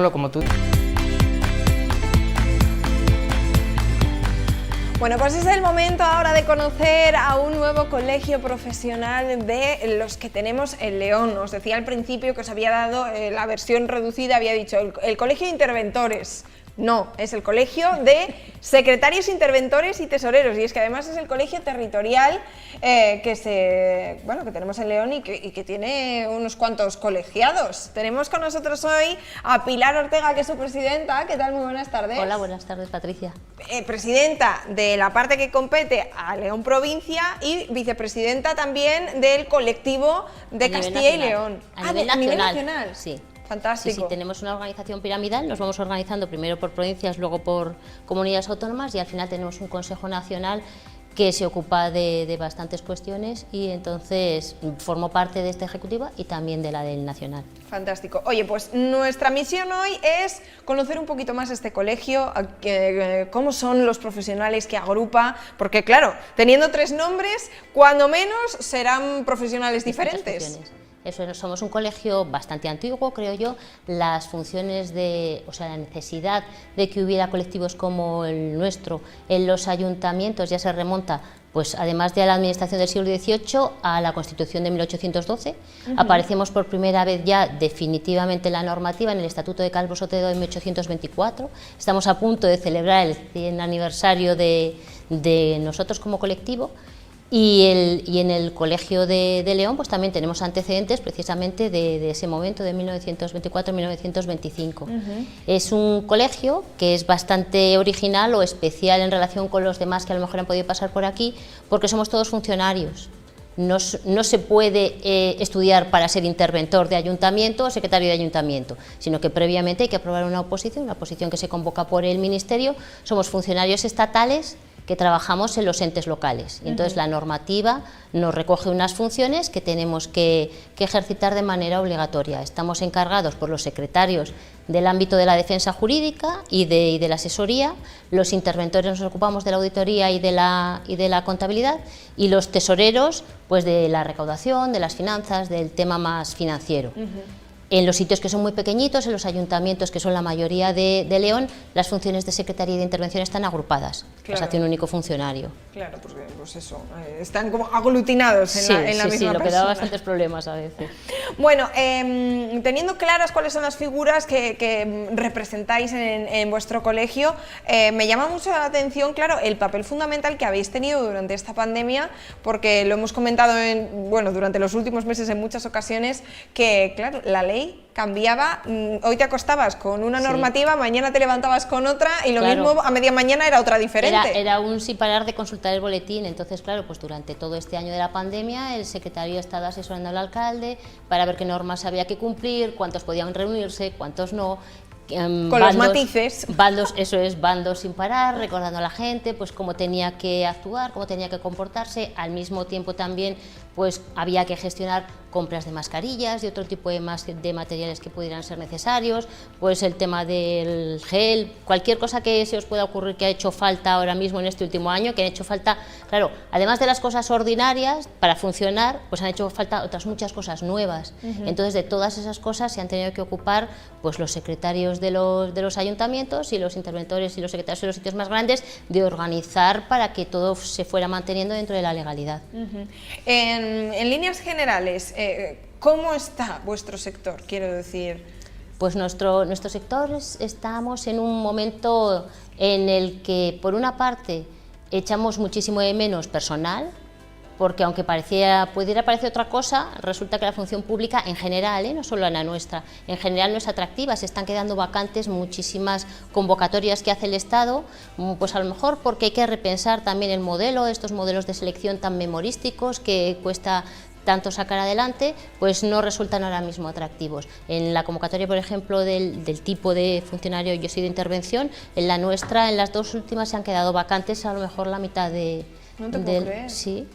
Carlos, como tú. Bueno, pues es el momento ahora de conocer a un nuevo colegio profesional de los que tenemos en León. Os decía al principio que os había dado la versión reducida, había dicho el colegio de interventores. No, es el colegio de secretarios, interventores y tesoreros, y es que además es el colegio territorial que tenemos en León y que tiene unos cuantos colegiados. Tenemos con nosotros hoy a Pilar Ortega, que es su presidenta. ¿Qué tal? Muy buenas tardes. Hola, buenas tardes, Patricia. Presidenta de la parte que compete a León Provincia y vicepresidenta también del colectivo de Castilla y León. A nivel nacional. Sí. Fantástico. Sí, tenemos una organización piramidal, nos vamos organizando primero por provincias, luego por comunidades autónomas y al final tenemos un Consejo Nacional que se ocupa de bastantes cuestiones y entonces formo parte de esta ejecutiva y también de la del nacional. Fantástico. Oye, pues nuestra misión hoy es conocer un poquito más este colegio, cómo son los profesionales que agrupa, porque claro, teniendo 3 nombres, cuando menos serán profesionales diferentes. Eso, somos un colegio bastante antiguo, creo yo. Las funciones la necesidad de que hubiera colectivos como el nuestro en los ayuntamientos ya se remonta, pues además de a la administración del siglo XVIII, a la Constitución de 1812. Aparecemos por primera vez ya definitivamente en la normativa en el Estatuto de Calvo Sotelo de 1824. Estamos a punto de celebrar el 100 aniversario de nosotros como colectivo. Y en el Colegio de León pues también tenemos antecedentes precisamente de ese momento, de 1924-1925. Es un colegio que es bastante original o especial en relación con los demás que a lo mejor han podido pasar por aquí, porque somos todos funcionarios. No se puede estudiar para ser interventor de ayuntamiento o secretario de ayuntamiento, sino que previamente hay que aprobar una oposición que se convoca por el Ministerio. Somos funcionarios estatales que trabajamos en los entes locales y entonces la normativa nos recoge unas funciones que tenemos que ejercitar de manera obligatoria. Estamos encargados por los secretarios del ámbito de la defensa jurídica y de la asesoría, los interventores nos ocupamos de la auditoría y de la contabilidad y los tesoreros pues de la recaudación, de las finanzas, del tema más financiero. En los sitios que son muy pequeñitos, en los ayuntamientos, que son la mayoría de León, las funciones de secretaría y de intervención están agrupadas, las hace un único funcionario. Claro, pues eso, están como aglutinados en la misma persona. Sí, lo que da bastantes problemas a veces. Bueno, teniendo claras cuáles son las figuras que representáis en vuestro colegio, me llama mucho la atención, claro, el papel fundamental que habéis tenido durante esta pandemia, porque lo hemos comentado durante los últimos meses en muchas ocasiones, que claro, la ley cambiaba, hoy te acostabas con una normativa, mañana te levantabas con otra y lo mismo a media mañana era otra diferente. Era un sin parar de consultar el boletín, entonces claro, pues durante todo este año de la pandemia el secretario ha estado asesorando al alcalde para ver qué normas había que cumplir, cuántos podían reunirse, cuántos no. Con los matices. Bandos sin parar, recordando a la gente pues cómo tenía que actuar, cómo tenía que comportarse. Al mismo tiempo también pues había que gestionar compras de mascarillas y otro tipo de materiales que pudieran ser necesarios, pues el tema del gel, cualquier cosa que se os pueda ocurrir que ha hecho falta ahora mismo en este último año, que han hecho falta, claro, además de las cosas ordinarias para funcionar, pues han hecho falta otras muchas cosas nuevas. Entonces de todas esas cosas se han tenido que ocupar pues los secretarios de los ayuntamientos y los interventores y los secretarios de los sitios más grandes, de organizar para que todo se fuera manteniendo dentro de la legalidad. En líneas generales, ¿cómo está vuestro sector? Quiero decir. Pues nuestro sector estamos en un momento en el que, por una parte, echamos muchísimo de menos personal, porque aunque pudiera parecer otra cosa, resulta que la función pública en general, no solo la nuestra, en general no es atractiva, se están quedando vacantes muchísimas convocatorias que hace el Estado, pues a lo mejor porque hay que repensar también el modelo, estos modelos de selección tan memorísticos que cuesta tanto sacar adelante, pues no resultan ahora mismo atractivos. En la convocatoria, por ejemplo, del tipo de funcionario yo soy de intervención, en la nuestra, en las 2 últimas se han quedado vacantes a lo mejor la mitad de... No te puedo creer. Sí.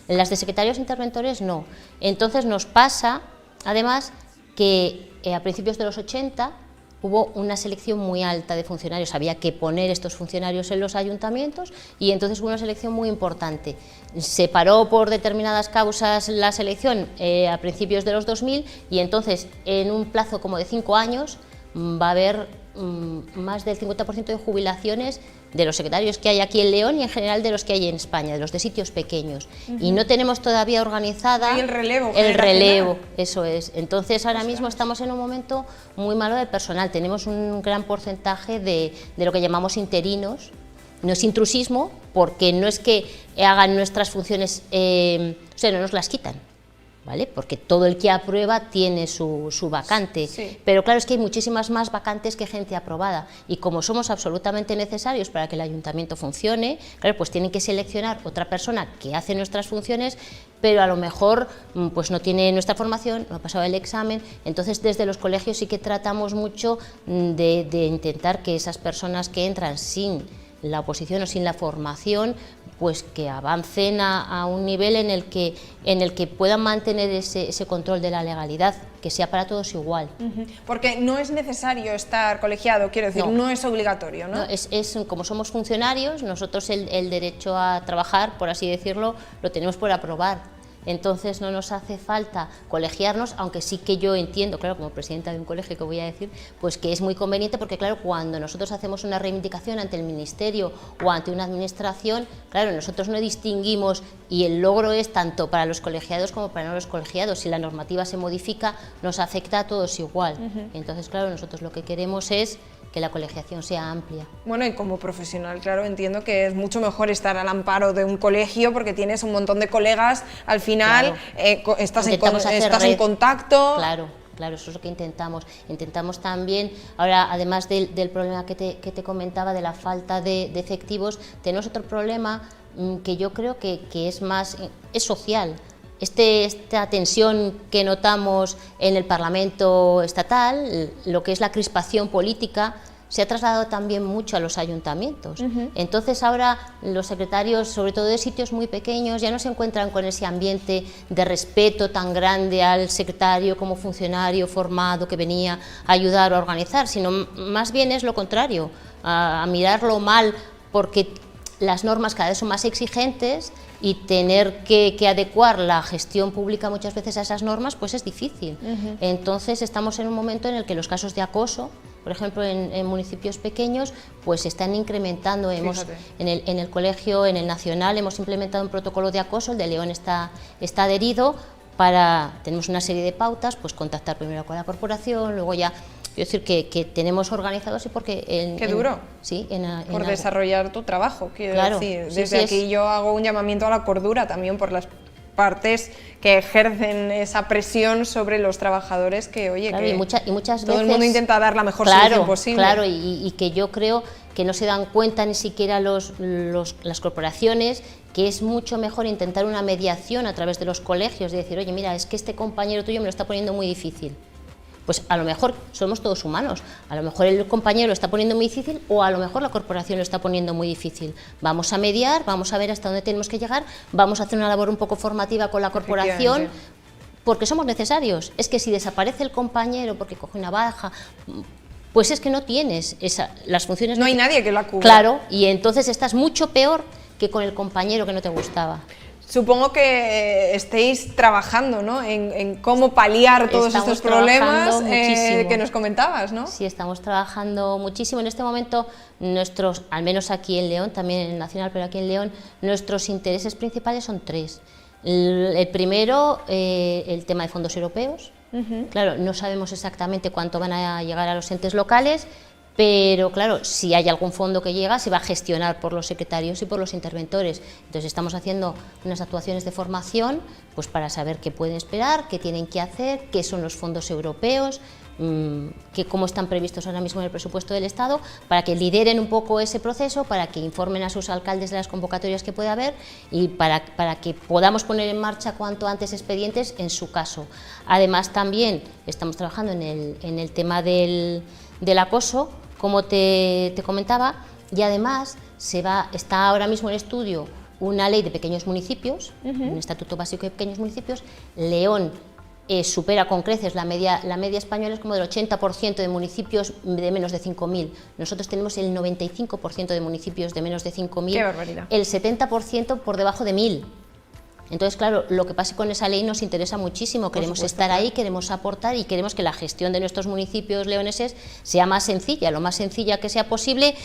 En las de secretarios interventores no. Entonces nos pasa, además, que a principios de los 80 hubo una selección muy alta de funcionarios, había que poner estos funcionarios en los ayuntamientos y entonces hubo una selección muy importante. Se paró por determinadas causas la selección a principios de los 2000 y entonces en un plazo como de 5 años va a haber más del 50% de jubilaciones de los secretarios que hay aquí en León y en general de los que hay en España, de los de sitios pequeños. Y no tenemos todavía organizada el relevo. El relevo, eso es. Entonces ahora mismo estamos en un momento muy malo de personal. Tenemos un gran porcentaje de lo que llamamos interinos. No es intrusismo, porque no es que hagan nuestras funciones, o sea, no nos las quitan, ¿vale? Porque todo el que aprueba tiene su vacante, sí. Pero claro, es que hay muchísimas más vacantes que gente aprobada, y como somos absolutamente necesarios para que el ayuntamiento funcione, claro, pues tienen que seleccionar otra persona que hace nuestras funciones, pero a lo mejor pues no tiene nuestra formación, no ha pasado el examen. Entonces desde los colegios sí que tratamos mucho de intentar que esas personas que entran sin la oposición o sin la formación, pues que avancen a un nivel en el que puedan mantener ese control de la legalidad, que sea para todos igual. Porque no es necesario estar colegiado, quiero decir, no es obligatorio, ¿no? No, como somos funcionarios, nosotros el derecho a trabajar, por así decirlo, lo tenemos por aprobar. Entonces no nos hace falta colegiarnos, aunque sí que yo entiendo, claro, como presidenta de un colegio que voy a decir, pues que es muy conveniente, porque claro, cuando nosotros hacemos una reivindicación ante el ministerio o ante una administración, claro, nosotros no distinguimos, y el logro es tanto para los colegiados como para no los colegiados. Si la normativa se modifica, nos afecta a todos igual. Entonces, claro, nosotros lo que queremos es que la colegiación sea amplia. Bueno, y como profesional, claro, entiendo que es mucho mejor estar al amparo de un colegio, porque tienes un montón de colegas, al final claro. Estás en contacto. Claro, eso es lo que intentamos. Intentamos también, ahora además del problema que te comentaba de la falta de efectivos, tenemos otro problema que yo creo que es social. Esta tensión que notamos en el Parlamento estatal, lo que es la crispación política, se ha trasladado también mucho a los ayuntamientos. Entonces ahora los secretarios, sobre todo de sitios muy pequeños, ya no se encuentran con ese ambiente de respeto tan grande al secretario como funcionario formado que venía a ayudar o a organizar, sino más bien es lo contrario, a mirarlo mal, porque las normas cada vez son más exigentes y tener que adecuar la gestión pública muchas veces a esas normas pues es difícil. Entonces estamos en un momento en el que los casos de acoso, por ejemplo en municipios pequeños, pues se están incrementando. En el colegio, en el Nacional, hemos implementado un protocolo de acoso, el de León está adherido, tenemos una serie de pautas, pues contactar primero con la corporación, luego ya. Quiero decir que tenemos organizados, y porque... ¡Qué duro! Sí, por desarrollar tu trabajo, quiero decir. Desde aquí yo hago un llamamiento a la cordura también por las partes que ejercen esa presión sobre los trabajadores, que oye, claro, que y muchas veces todo el mundo intenta dar la mejor solución posible. Claro, y que yo creo que no se dan cuenta ni siquiera las corporaciones, que es mucho mejor intentar una mediación a través de los colegios, de decir, oye, mira, es que este compañero tuyo me lo está poniendo muy difícil. Pues a lo mejor somos todos humanos, a lo mejor el compañero lo está poniendo muy difícil, o a lo mejor la corporación lo está poniendo muy difícil. Vamos a mediar, vamos a ver hasta dónde tenemos que llegar, vamos a hacer una labor un poco formativa con la corporación, porque somos necesarios. Es que si desaparece el compañero porque coge una baja, pues es que no tienes las funciones... No hay nadie que la cubra. Claro, y entonces estás mucho peor que con el compañero que no te gustaba. Supongo que estéis trabajando, ¿no?, en cómo paliar todos estos problemas que nos comentabas, ¿no? Sí, estamos trabajando muchísimo. En este momento, al menos aquí en León, también en el Nacional, pero aquí en León, nuestros intereses principales son tres. El primero, el tema de fondos europeos. Claro, no sabemos exactamente cuánto van a llegar a los entes locales, pero claro, si hay algún fondo que llega, se va a gestionar por los secretarios y por los interventores. Entonces estamos haciendo unas actuaciones de formación, pues para saber qué pueden esperar, qué tienen que hacer, qué son los fondos europeos, cómo están previstos ahora mismo en el presupuesto del Estado, para que lideren un poco ese proceso, para que informen a sus alcaldes de las convocatorias que puede haber, y para que podamos poner en marcha cuanto antes expedientes en su caso. Además, también estamos trabajando en el tema del acoso, como te comentaba, y además está ahora mismo en estudio una ley de pequeños municipios, un estatuto básico de pequeños municipios. León supera con creces la media española, es como del 80% de municipios de menos de 5.000. Nosotros tenemos el 95% de municipios de menos de 5.000. ¡Qué barbaridad! El 70% por debajo de 1.000. Entonces, claro, lo que pase con esa ley nos interesa muchísimo, queremos estar ahí, queremos aportar y queremos que la gestión de nuestros municipios leoneses sea más sencilla, lo más sencilla que sea posible,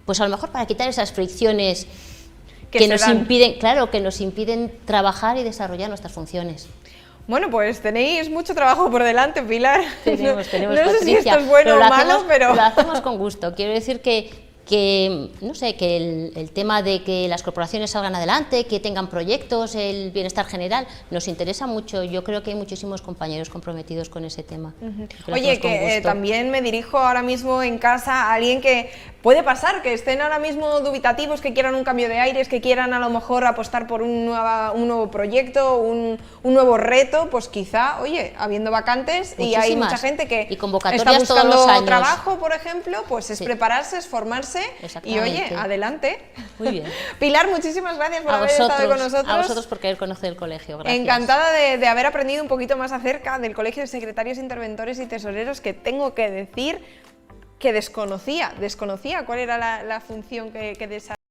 pues a lo mejor para quitar esas fricciones que nos impiden, claro, que nos impiden trabajar y desarrollar nuestras funciones. Bueno, pues tenéis mucho trabajo por delante, Pilar. Tenemos, no sé si esto es bueno o malo, pero... Lo hacemos con gusto. Quiero decir no sé, que el tema de que las corporaciones salgan adelante, que tengan proyectos, el bienestar general, nos interesa mucho. Yo creo que hay muchísimos compañeros comprometidos con ese tema. Oye, que también me dirijo ahora mismo en casa a alguien que puede pasar, que estén ahora mismo dubitativos, que quieran un cambio de aires, que quieran a lo mejor apostar por un nuevo proyecto, un nuevo reto, pues quizá, oye, habiendo vacantes y hay mucha gente que está buscando trabajo, por ejemplo, pues es prepararse, es formarse y oye, adelante. Muy bien. Pilar, muchísimas gracias por haber estado con nosotros. A vosotros por querer conocer el colegio, gracias. Encantada de haber aprendido un poquito más acerca del Colegio de Secretarios, Interventores y Tesoreros, que tengo que decir que desconocía cuál era la función que desarrollaba.